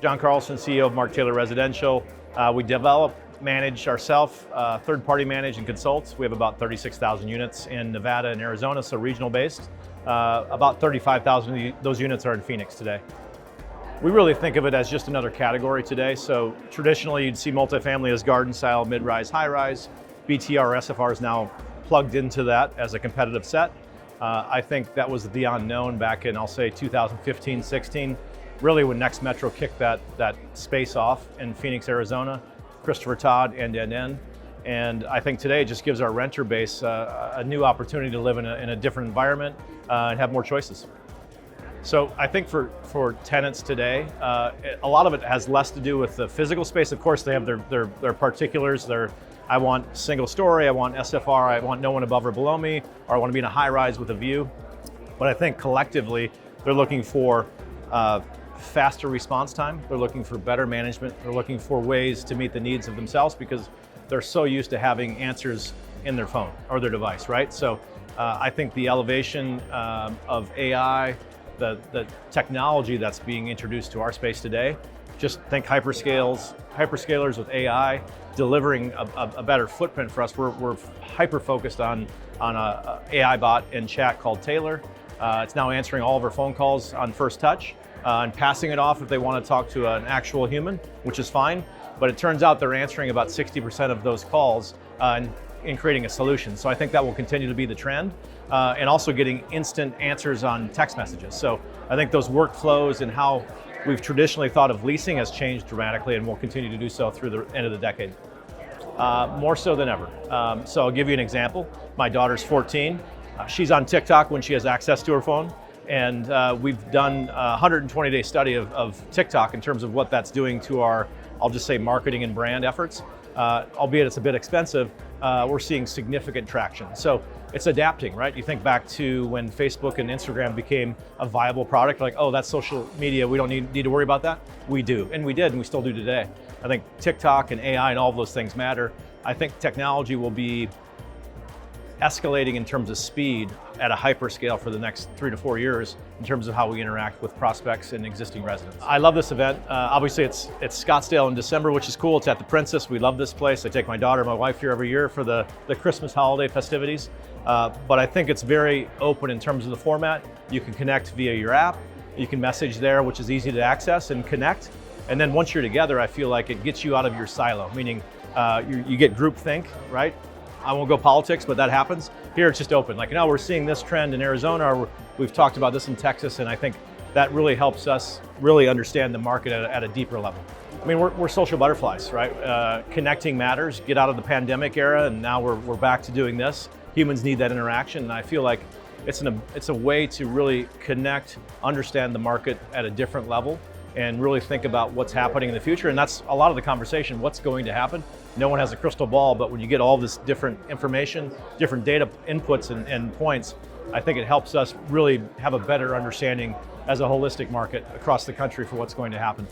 John Carlson, CEO of Mark Taylor Residential. We develop, manage ourselves, third-party manage and consults. We have about 36,000 units in Nevada and Arizona, so regional based. About 35,000 of those units are in Phoenix today. We really think of it as just another category today. So traditionally you'd see multifamily as garden style, mid-rise, high-rise. BTR or SFR is now plugged into that as a competitive set. I think that was the unknown back in, I'll say, 2015, 16, really when Next Metro kicked that space off in Phoenix, Arizona, Christopher Todd, end. And I think today it just gives our renter base a new opportunity to live in a different environment and have more choices. So I think for tenants today, a lot of it has less to do with the physical space. Of course, they have their particulars. I want single story, I want SFR, I want no one above or below me, or I want to be in a high rise with a view. But I think collectively, they're looking for faster response time. They're looking for better management. They're looking for ways to meet the needs of themselves because they're so used to having answers in their phone or their device, right? So I think the elevation of AI, the technology that's being introduced to our space today, just think hyperscalers with AI delivering a better footprint for us. We're hyper focused on a AI bot in chat called Taylor. It's now answering all of our phone calls on first touch and passing it off if they want to talk to an actual human, which is fine. But it turns out they're answering about 60% of those calls in creating a solution. So I think that will continue to be the trend, and also getting instant answers on text messages. So I think those workflows and how we've traditionally thought of leasing has changed dramatically and will continue to do so through the end of the decade. More so than ever. So I'll give you an example. My daughter's 14. She's on TikTok when she has access to her phone. And we've done a 120-day study of TikTok in terms of what that's doing to our, I'll just say, marketing and brand efforts. Albeit it's a bit expensive, we're seeing significant traction. So it's adapting, right? You think back to when Facebook and Instagram became a viable product, like, oh, that's social media, we don't need to worry about that. We do, and we did, and we still do today. I think TikTok and AI and all of those things matter. I think technology will be escalating in terms of speed at a hyperscale for the next 3 to 4 years in terms of how we interact with prospects and existing residents. I love this event. Obviously it's Scottsdale in December, which is cool. It's at the Princess. We love this place. I take my daughter and my wife here every year for the Christmas holiday festivities. But I think it's very open in terms of the format. You can connect via your app. You can message there, which is easy to access and connect. And then once you're together, I feel like it gets you out of your silo, meaning you get groupthink, right? I won't go politics, but that happens. Here it's just open. Like, now we're seeing this trend in Arizona, or we've talked about this in Texas, and I think that really helps us really understand the market at a deeper level. I mean, we're social butterflies, right? Connecting matters. Get out of the pandemic era, and now we're back to doing this. Humans need that interaction, and I feel like it's a way to really connect, understand the market at a different level, and really think about what's happening in the future. And that's a lot of the conversation, what's going to happen. No one has a crystal ball, but when you get all this different information, different data inputs and points, I think it helps us really have a better understanding as a holistic market across the country for what's going to happen.